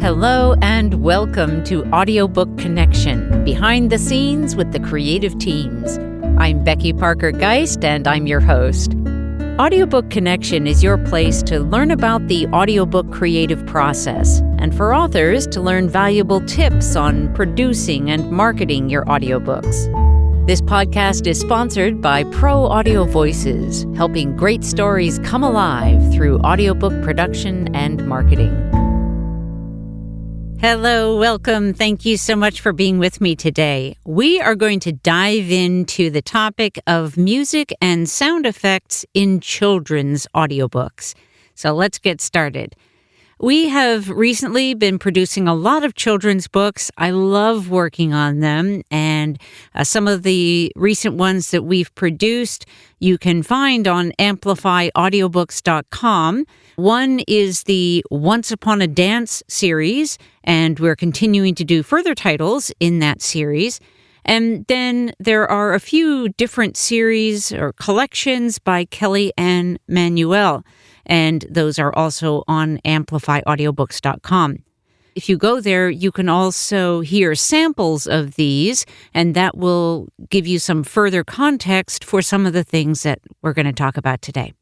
Hello and welcome to Audiobook Connection, behind the scenes with the creative teams. I'm Becky Parker Geist and I'm your host. Audiobook Connection is your place to learn about the audiobook creative process and for authors to learn valuable tips on producing and marketing your audiobooks. This podcast is sponsored by Pro Audio Voices, helping great stories come alive through audiobook production and marketing. Hello, welcome. Thank you so much for being with me today. We are going to dive into the topic of music and sound effects in children's audiobooks. So let's get started. We have recently been producing a lot of children's books. I love working on them, and some of the recent ones that we've produced you can find on amplifyaudiobooks.com. One is the Once Upon a Dance series, and we're continuing to do further titles in that series. And then there are a few different series or collections by Kelly Ann Manuel, and those are also on amplifyaudiobooks.com. If you go there, you can also hear samples of these, and that will give you some further context for some of the things that we're going to talk about today.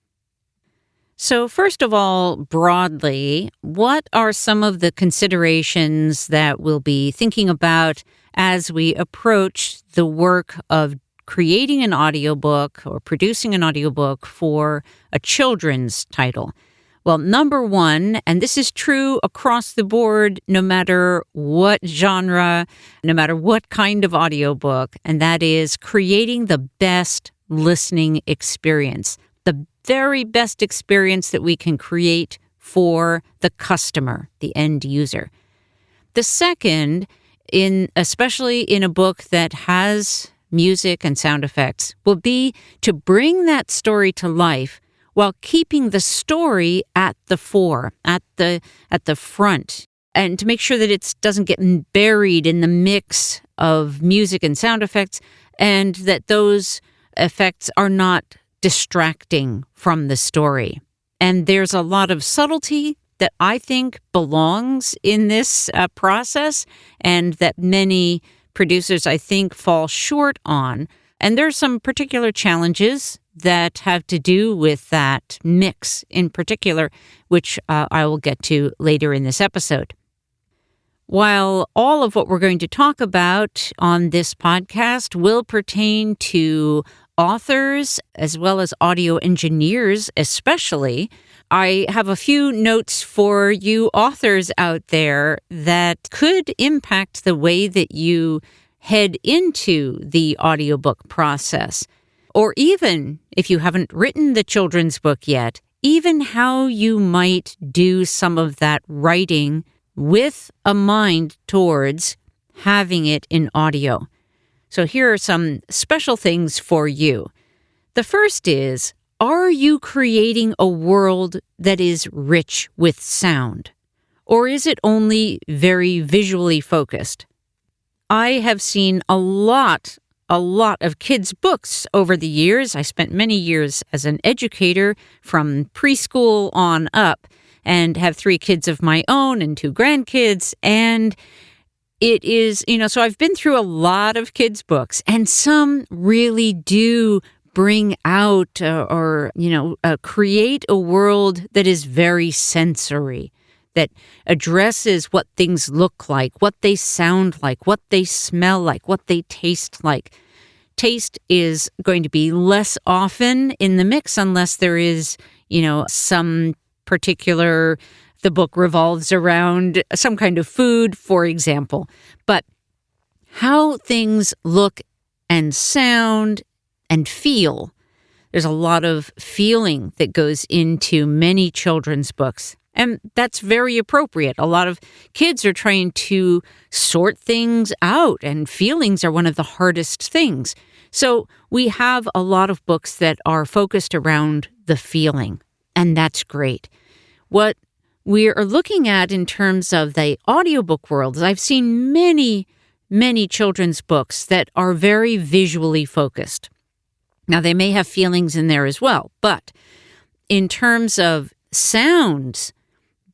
So first of all, broadly, what are some of the considerations that we'll be thinking about as we approach the work of creating an audiobook or producing an audiobook for a children's title? Well, number one, and this is true across the board, no matter what genre, no matter what kind of audiobook, and that is creating the best listening experience, the very best experience that we can create for the customer, the end user. The second, especially in a book that has music and sound effects, will be to bring that story to life while keeping the story at the fore, at the front, and to make sure that it doesn't get buried in the mix of music and sound effects, and that those effects are not distracting from the story. And there's a lot of subtlety that I think belongs in this process, and that many producers, I think, fall short on. And there's some particular challenges that have to do with that mix in particular, which I will get to later in this episode. While all of what we're going to talk about on this podcast will pertain to authors as well as audio engineers especially, I have a few notes for you authors out there that could impact the way that you head into the audiobook process. Or even, if you haven't written the children's book yet, even how you might do some of that writing with a mind towards having it in audio. So here are some special things for you. The first is, are you creating a world that is rich with sound? Or is it only very visually focused? I have seen a lot of kids' books over the years. I spent many years as an educator from preschool on up and have 3 kids of my own and 2 grandkids. And it is, so I've been through a lot of kids' books, and some really do bring out create a world that is very sensory, that addresses what things look like, what they sound like, what they smell like, what they taste like. Taste is going to be less often in the mix unless there is, some particular, the book revolves around some kind of food, for example. But how things look and sound and feel, there's a lot of feeling that goes into many children's books. And that's very appropriate. A lot of kids are trying to sort things out, and feelings are one of the hardest things. So we have a lot of books that are focused around the feeling, and that's great. What we are looking at in terms of the audiobook world is I've seen many children's books that are very visually focused. Now, they may have feelings in there as well, but in terms of sounds,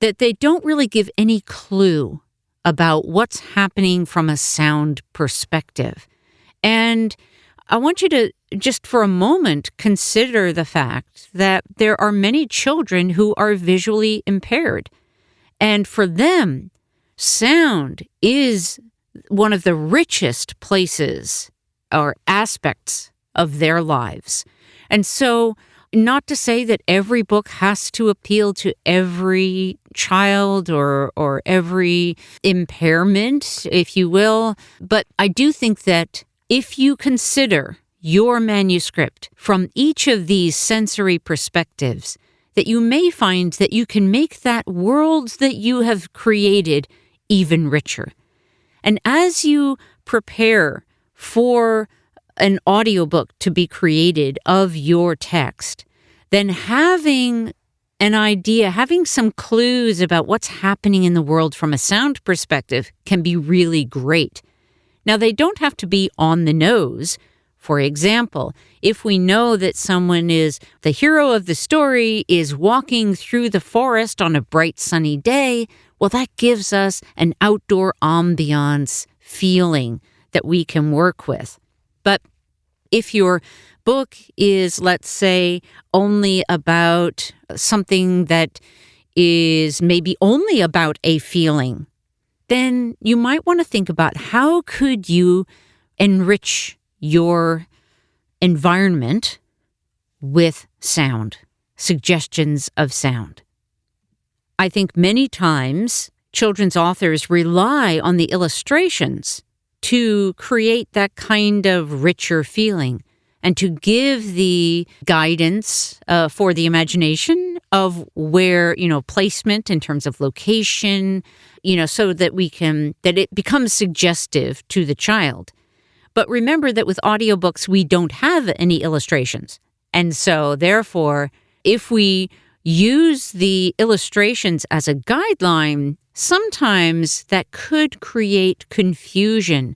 that they don't really give any clue about what's happening from a sound perspective. And I want you to just for a moment consider the fact that there are many children who are visually impaired. And for them, sound is one of the richest places or aspects of their lives. And so, not to say that every book has to appeal to every child or every impairment, if you will, but I do think that if you consider your manuscript from each of these sensory perspectives, that you may find that you can make that world that you have created even richer. And as you prepare for an audiobook to be created of your text, then having an idea, having some clues about what's happening in the world from a sound perspective can be really great. Now, they don't have to be on the nose. For example, if we know that someone is the hero of the story is walking through the forest on a bright sunny day, well, that gives us an outdoor ambiance feeling that we can work with. But if your book is, let's say, only about something that is maybe only about a feeling, then you might want to think about how could you enrich your environment with sound, suggestions of sound. I think many times children's authors rely on the illustrations to create that kind of richer feeling and to give the guidance for the imagination of where, placement in terms of location, so that that it becomes suggestive to the child. But remember that with audiobooks, we don't have any illustrations. And so therefore, if we use the illustrations as a guideline, sometimes that could create confusion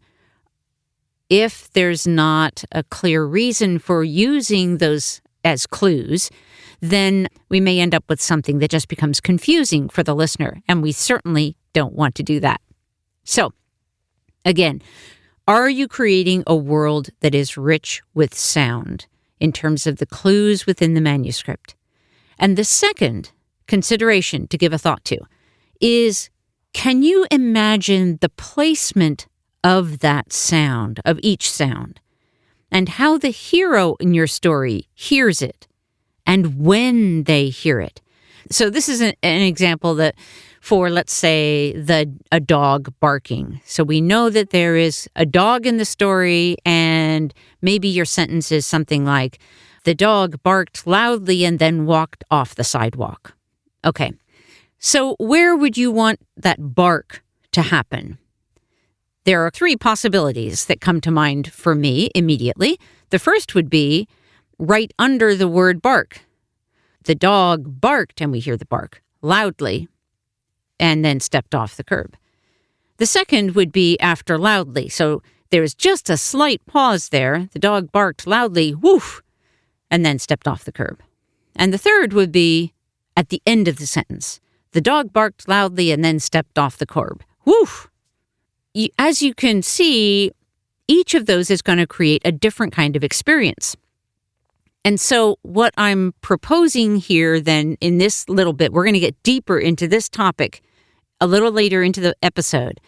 if there's not a clear reason for using those as clues. Then we may end up with something that just becomes confusing for the listener, and we certainly don't want to do that. So, again, are you creating a world that is rich with sound in terms of the clues within the manuscript? And the second consideration to give a thought to is, can you imagine the placement of that sound, of each sound, and how the hero in your story hears it and when they hear it? So this is an example that for, let's say, a dog barking. So we know that there is a dog in the story, and maybe your sentence is something like, the dog barked loudly and then walked off the sidewalk. Okay, so where would you want that bark to happen? There are three possibilities that come to mind for me immediately. The first would be right under the word bark. The dog barked, and we hear the bark loudly, and then stepped off the curb. The second would be after loudly. So there's just a slight pause there. The dog barked loudly, woof, and then stepped off the curb. And the third would be at the end of the sentence. The dog barked loudly and then stepped off the curb. Woof! As you can see, each of those is going to create a different kind of experience. And so what I'm proposing here then in this little bit, we're going to get deeper into this topic a little later into the episode.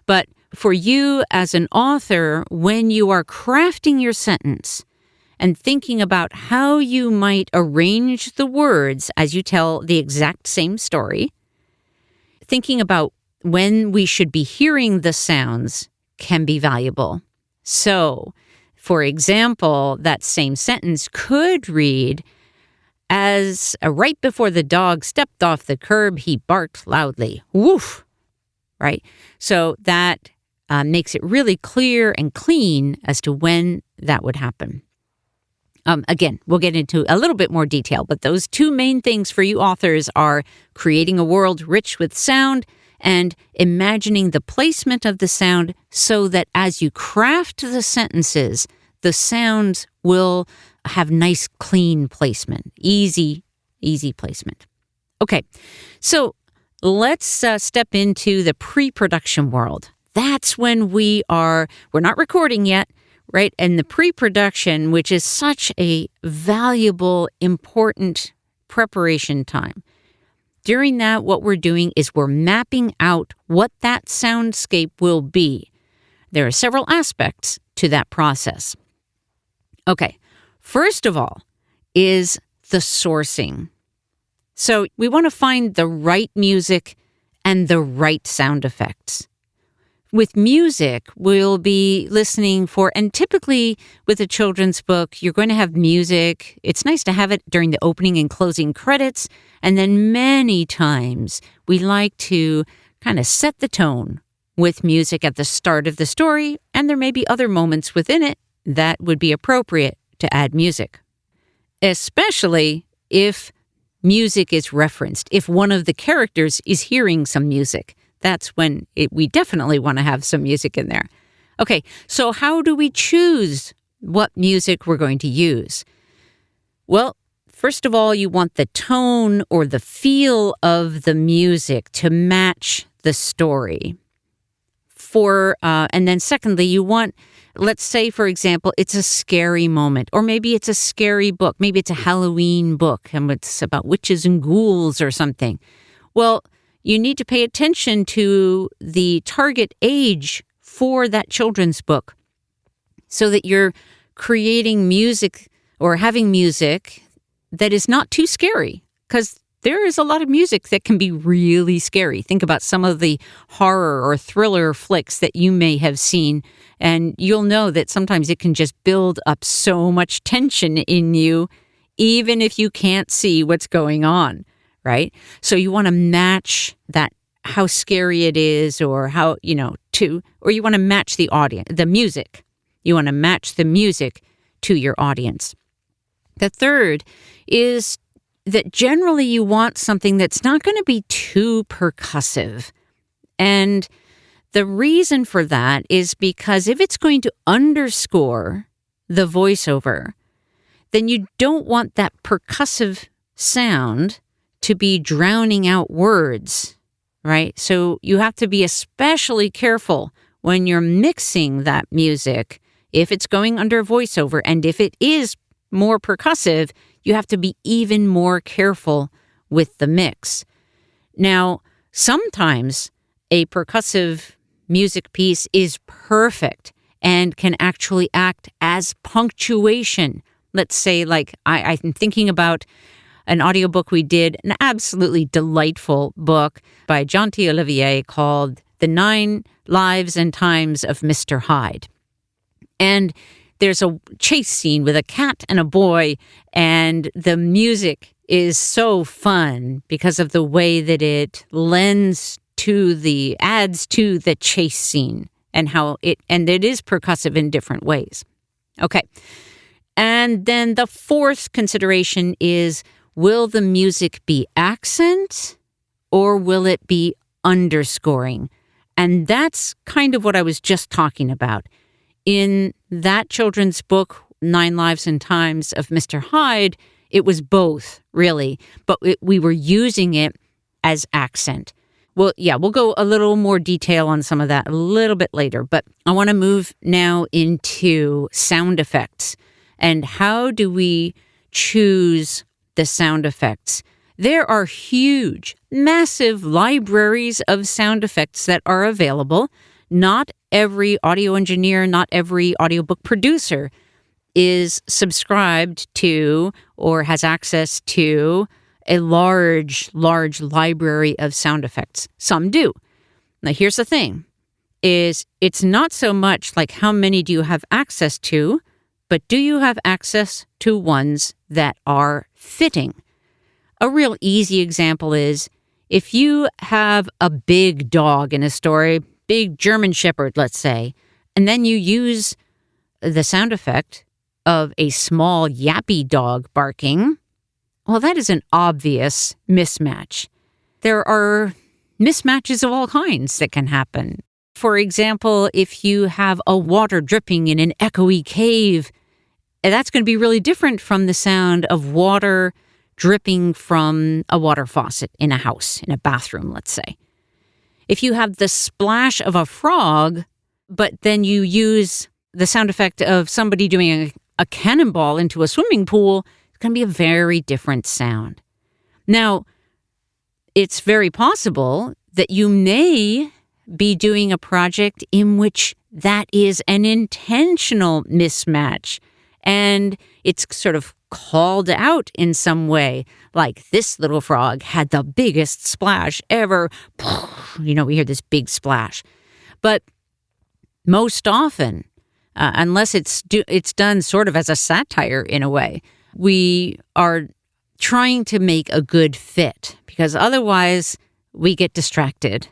But for you as an author, when you are crafting your sentence and thinking about how you might arrange the words as you tell the exact same story, thinking about when we should be hearing the sounds can be valuable. So, for example, that same sentence could read, as right before the dog stepped off the curb, he barked loudly. Woof! Right? So that makes it really clear and clean as to when that would happen. Again, we'll get into a little bit more detail, but those two main things for you authors are creating a world rich with sound and imagining the placement of the sound so that as you craft the sentences, the sounds will have nice, clean placement, easy placement. Okay, so let's step into the pre-production world. That's when we're not recording yet, right? And the pre-production, which is such a valuable, important preparation time. During that, what we're doing is we're mapping out what that soundscape will be. There are several aspects to that process. Okay, first of all is the sourcing. So we want to find the right music and the right sound effects. With music, we'll be listening for, and typically with a children's book, you're going to have music. It's nice to have it during the opening and closing credits. And then many times we like to kind of set the tone with music at the start of the story. And there may be other moments within it that would be appropriate to add music, especially if music is referenced. If one of the characters is hearing some music, that's when we definitely want to have some music in there. Okay, so how do we choose what music we're going to use? Well, first of all, you want the tone or the feel of the music to match the story. And then secondly, you want, let's say, for example, it's a scary moment, or maybe it's a scary book. Maybe it's a Halloween book and it's about witches and ghouls or something. Well, you need to pay attention to the target age for that children's book so that you're creating music or having music that is not too scary, because there is a lot of music that can be really scary. Think about some of the horror or thriller flicks that you may have seen, and you'll know that sometimes it can just build up so much tension in you, even if you can't see what's going on. Right? So you want to match that, how scary it is, or how, or you want to match the audience, the music. You want to match the music to your audience. The third is that generally you want something that's not going to be too percussive. And the reason for that is because if it's going to underscore the voiceover, then you don't want that percussive sound to be drowning out words, right? So you have to be especially careful when you're mixing that music. If it's going under voiceover, and if it is more percussive, you have to be even more careful with the mix. Now, sometimes a percussive music piece is perfect and can actually act as punctuation. Let's say, like, I'm thinking about an audiobook we did, an absolutely delightful book by John T. Olivier called The 9 Lives and Times of Mr. Hyde. And there's a chase scene with a cat and a boy, and the music is so fun because of the way that it adds to the chase scene and it is percussive in different ways. Okay. And then the fourth consideration is, will the music be accent or will it be underscoring? And that's kind of what I was just talking about. In that children's book, 9 Lives and Times of Mr. Hyde, it was both, really, but we were using it as accent. Well, yeah, we'll go a little more detail on some of that a little bit later, but I want to move now into sound effects. And how do we choose the sound effects? There are huge, massive libraries of sound effects that are available. Not every audio engineer, not every audiobook producer is subscribed to or has access to a large library of sound effects. Some do. Now, here's the thing, is it's not so much like how many do you have access to, but do you have access to ones that are fitting? A real easy example is if you have a big dog in a story, big German Shepherd, let's say, and then you use the sound effect of a small yappy dog barking, well, that is an obvious mismatch. There are mismatches of all kinds that can happen. For example, if you have a water dripping in an echoey cave, that's going to be really different from the sound of water dripping from a water faucet in a house, in a bathroom, let's say. If you have the splash of a frog, but then you use the sound effect of somebody doing a cannonball into a swimming pool, it's going to be a very different sound. Now, it's very possible that you may be doing a project in which that is an intentional mismatch, and it's sort of called out in some way, like this little frog had the biggest splash ever. We hear this big splash. But most often, unless it's done sort of as a satire in a way, we are trying to make a good fit, because otherwise we get distracted.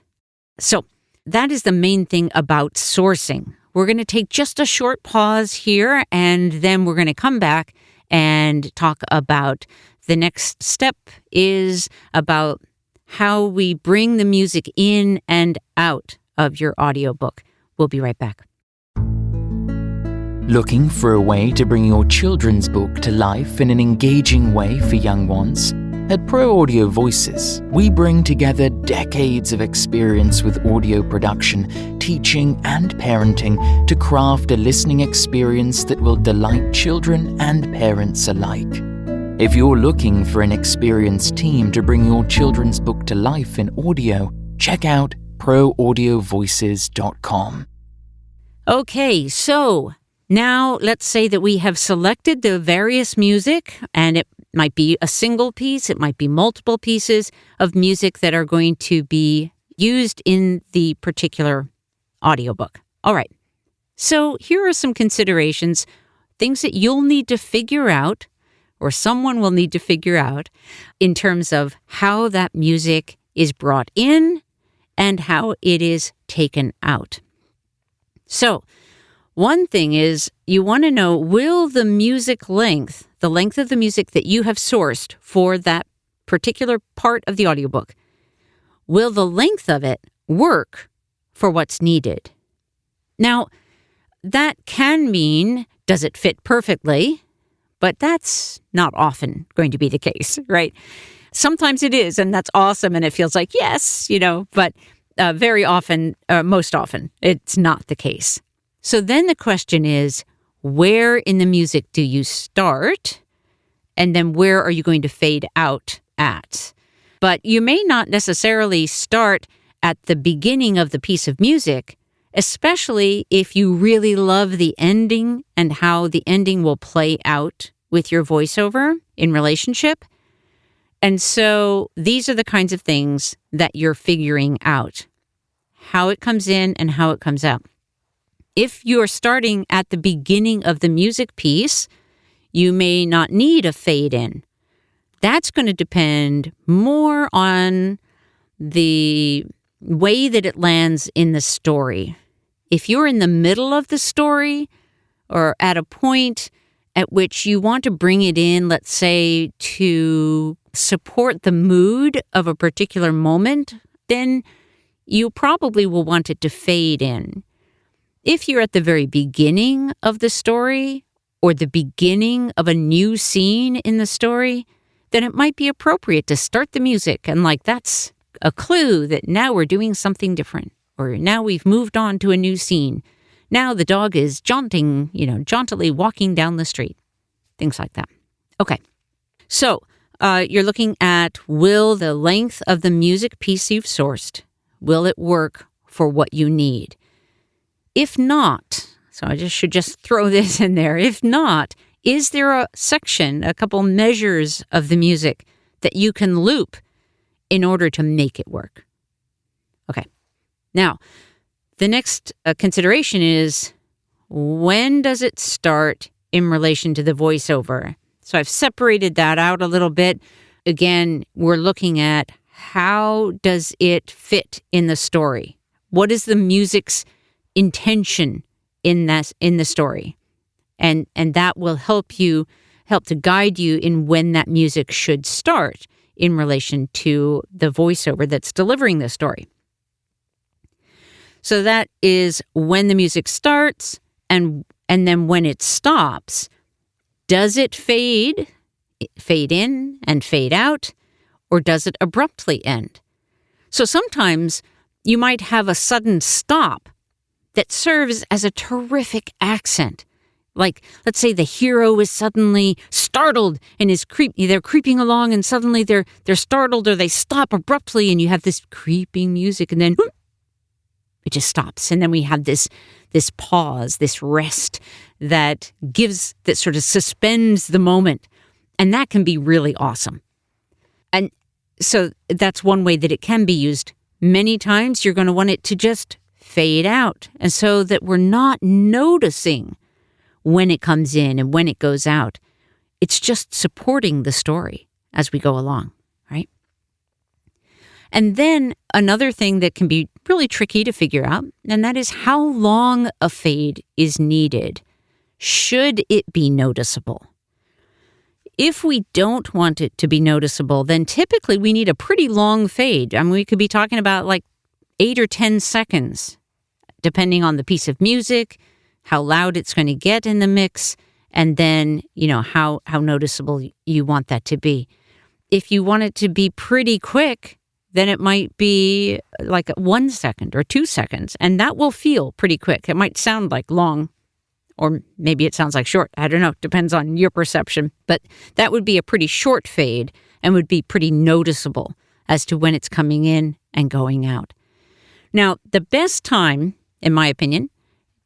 So that is the main thing about sourcing. We're going to take just a short pause here, and then we're going to come back and talk about the next step is about how we bring the music in and out of your audiobook. We'll be right back. Looking for a way to bring your children's book to life in an engaging way for young ones? At Pro Audio Voices, we bring together decades of experience with audio production, teaching, and parenting to craft a listening experience that will delight children and parents alike. If you're looking for an experienced team to bring your children's book to life in audio, check out proaudiovoices.com. Okay, so now let's say that we have selected the various music, and it might be a single piece, it might be multiple pieces of music that are going to be used in the particular audiobook. All right, so here are some considerations, things that you'll need to figure out, or someone will need to figure out, in terms of how that music is brought in and how it is taken out. So, one thing is, you want to know, will the music length, the length of the music that you have sourced for that particular part of the audiobook, will the length of it work for what's needed? Now, that can mean, does it fit perfectly? But that's not often going to be the case, right? Sometimes it is, and that's awesome, and it feels like, yes, but very often, most often, it's not the case. So then the question is, where in the music do you start? And then where are you going to fade out at? But you may not necessarily start at the beginning of the piece of music, especially if you really love the ending and how the ending will play out with your voiceover in relationship. And so these are the kinds of things that you're figuring out, how it comes in and how it comes out. If you're starting at the beginning of the music piece, you may not need a fade in. That's going to depend more on the way that it lands in the story. If you're in the middle of the story or at a point at which you want to bring it in, let's say, to support the mood of a particular moment, then you probably will want it to fade in. If you're at the very beginning of the story or the beginning of a new scene in the story, then it might be appropriate to start the music, and that's a clue that now we're doing something different, or now we've moved on to a new scene. Now the dog is jauntily walking down the street. Things like that. Okay. So you're looking at, will the length of the music piece you've sourced, will it work for what you need? If not, so I should just throw this in there. If not, is there a section, a couple measures of the music that you can loop in order to make it work? Okay. Now, the next consideration is, when does it start in relation to the voiceover? So I've separated that out a little bit. Again, we're looking at, how does it fit in the story? What is the music's intention in the story? And that will help to guide you in when that music should start in relation to the voiceover that's delivering the story. So that is when the music starts, and then when it stops. Does it fade fade in and fade out, or does it abruptly end? So sometimes you might have a sudden stop that serves as a terrific accent. Like, let's say the hero is suddenly startled and they're creeping along, and suddenly they're startled, or they stop abruptly, and you have this creeping music, and then it just stops. And then we have this pause, this rest that sort of suspends the moment. And that can be really awesome. And so that's one way that it can be used. Many times you're going to want it to just fade out, and so that we're not noticing when it comes in and when it goes out. It's just supporting the story as we go along, right? And then another thing that can be really tricky to figure out, and that is how long a fade is needed. Should it be noticeable? If we don't want it to be noticeable, then typically we need a pretty long fade. I mean, we could be talking about like 8 or 10 seconds, depending on the piece of music, how loud it's going to get in the mix, and then, how noticeable you want that to be. If you want it to be pretty quick, then it might be like 1 second or 2 seconds, and that will feel pretty quick. It might sound like long, or maybe it sounds like short. I don't know. Depends on your perception. But that would be a pretty short fade and would be pretty noticeable as to when it's coming in and going out. Now, the best time, in my opinion,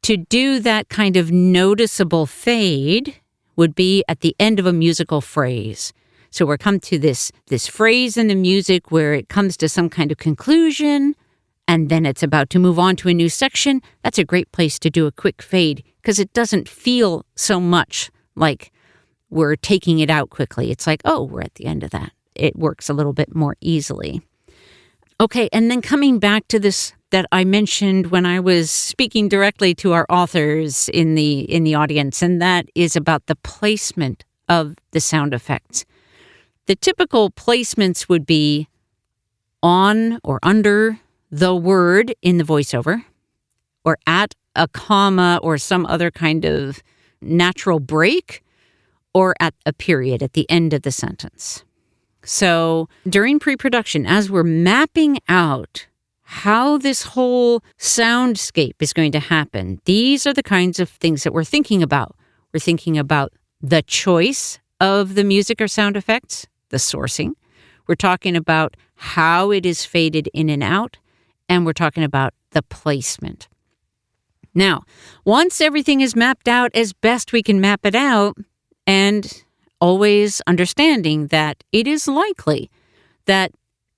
to do that kind of noticeable fade would be at the end of a musical phrase. So we're come to this phrase in the music where it comes to some kind of conclusion, and then it's about to move on to a new section. That's a great place to do a quick fade, because it doesn't feel so much like we're taking it out quickly. It's like, oh, we're at the end of that. It works a little bit more easily. Okay, and then coming back to this that I mentioned when I was speaking directly to our authors in the audience, and that is about the placement of the sound effects. The typical placements would be on or under the word in the voiceover, or at a comma or some other kind of natural break, or at a period at the end of the sentence. So during pre-production, as we're mapping out how this whole soundscape is going to happen, these are the kinds of things that we're thinking about. We're thinking about the choice of the music or sound effects, the sourcing. We're talking about how it is faded in and out, and we're talking about the placement. Now, once everything is mapped out as best we can map it out, and always understanding that it is likely that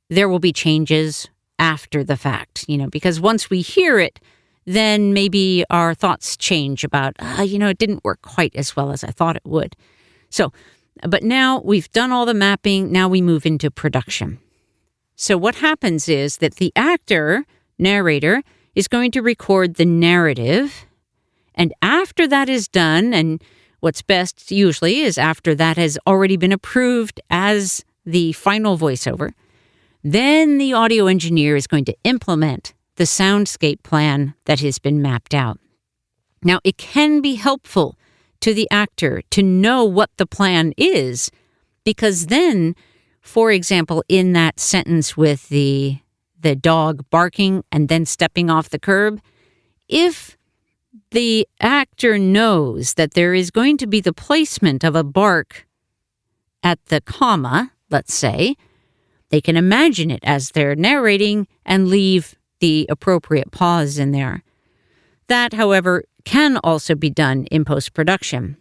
there will be changes after the fact, because once we hear it, then maybe our thoughts change about, it didn't work quite as well as I thought it would. So, but now we've done all the mapping, now we move into production. So what happens is that the narrator, is going to record the narrative, and after that is done, and what's best usually is after that has already been approved as the final voiceover, then the audio engineer is going to implement the soundscape plan that has been mapped out. Now, it can be helpful to the actor to know what the plan is, because then, for example, in that sentence with the dog barking and then stepping off the curb, if the actor knows that there is going to be the placement of a bark at the comma, let's say, they can imagine it as they're narrating and leave the appropriate pause in there. That, however, can also be done in post-production,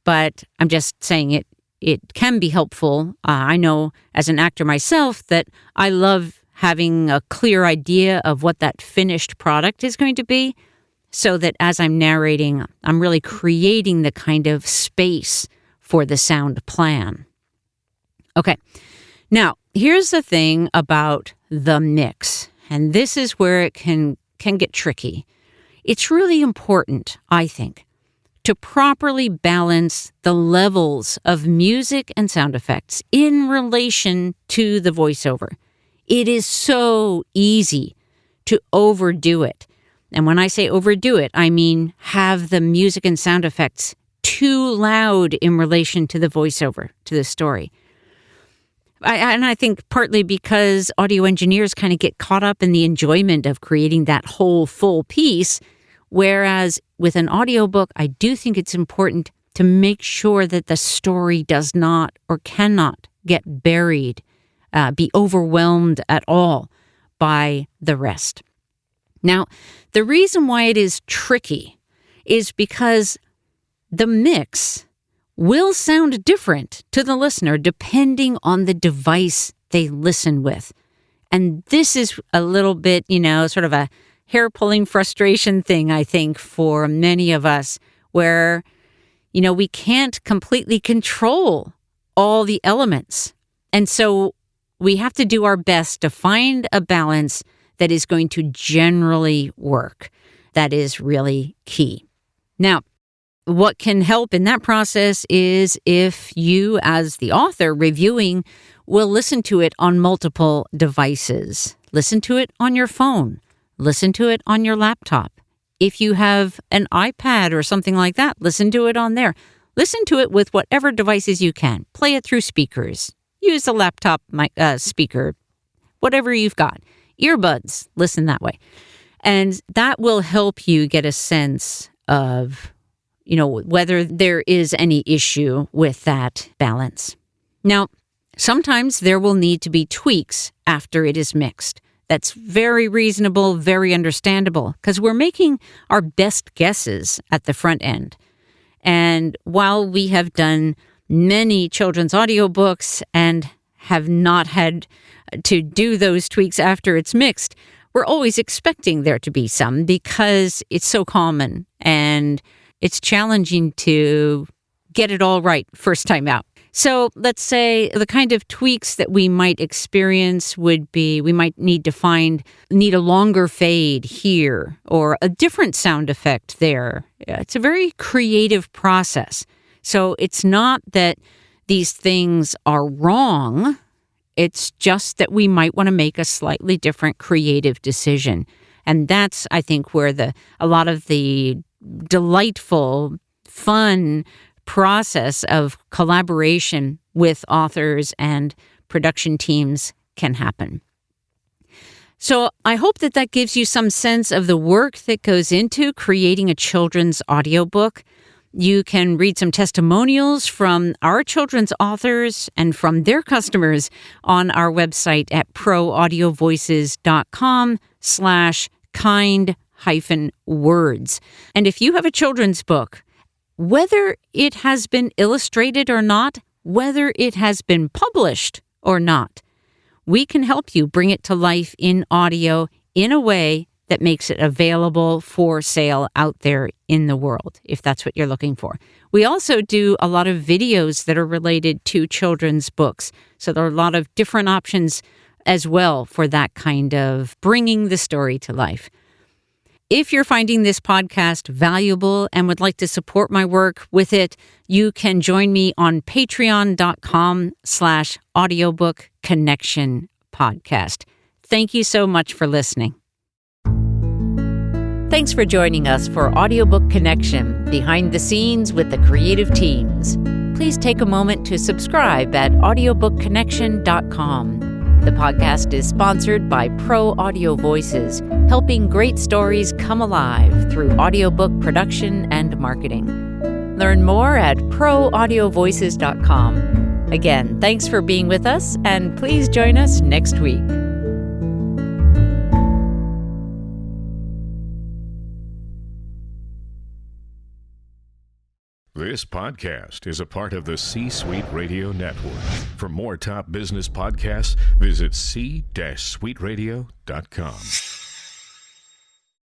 but I'm just saying it can be helpful. I know as an actor myself that I love having a clear idea of what that finished product is going to be, so that as I'm narrating, I'm really creating the kind of space for the sound plan. Okay, now here's the thing about the mix, and this is where it can get tricky. It's really important, I think, to properly balance the levels of music and sound effects in relation to the voiceover. It is so easy to overdo it. And when I say overdo it, I mean have the music and sound effects too loud in relation to the voiceover, to the story. I think partly because audio engineers kind of get caught up in the enjoyment of creating that whole full piece, whereas with an audiobook, I do think it's important to make sure that the story does not or cannot get buried, be overwhelmed at all by the rest. Now, the reason why it is tricky is because the mix will sound different to the listener depending on the device they listen with. And this is a little bit, sort of a hair-pulling frustration thing, I think, for many of us, where, we can't completely control all the elements. And so we have to do our best to find a balance that is going to generally work. That is really key. Now, what can help in that process is if you, as the author reviewing, will listen to it on multiple devices. Listen to it on your phone. Listen to it on your laptop. If you have an iPad or something like that, listen to it on there. Listen to it with whatever devices you can. Play it through speakers. Use a laptop speaker, whatever you've got. Earbuds, listen that way. And that will help you get a sense of, whether there is any issue with that balance. Now, sometimes there will need to be tweaks after it is mixed. That's very reasonable, very understandable, because we're making our best guesses at the front end. And while we have done many children's audiobooks and have not had to do those tweaks after it's mixed, we're always expecting there to be some because it's so common and it's challenging to get it all right first time out. So let's say the kind of tweaks that we might experience would be, we might need a longer fade here or a different sound effect there. It's a very creative process. So it's not that these things are wrong. It's just that we might want to make a slightly different creative decision. And that's, I think, where a lot of the delightful, fun process of collaboration with authors and production teams can happen. So I hope that gives you some sense of the work that goes into creating a children's audiobook. You can read some testimonials from our children's authors and from their customers on our website at proaudiovoices.com/kind-words. And if you have a children's book, whether it has been illustrated or not, whether it has been published or not, we can help you bring it to life in audio in a way that makes it available for sale out there in the world, if that's what you're looking for. We also do a lot of videos that are related to children's books. So there are a lot of different options as well for that kind of bringing the story to life. If you're finding this podcast valuable and would like to support my work with it, you can join me on patreon.com/audiobook connection podcast. Thank you so much for listening. Thanks for joining us for Audiobook Connection, behind the scenes with the creative teams. Please take a moment to subscribe at audiobookconnection.com. The podcast is sponsored by Pro Audio Voices, helping great stories come alive through audiobook production and marketing. Learn more at proaudiovoices.com. Again, thanks for being with us, and please join us next week. This podcast is a part of the C-Suite Radio Network. For more top business podcasts, visit c-suiteradio.com.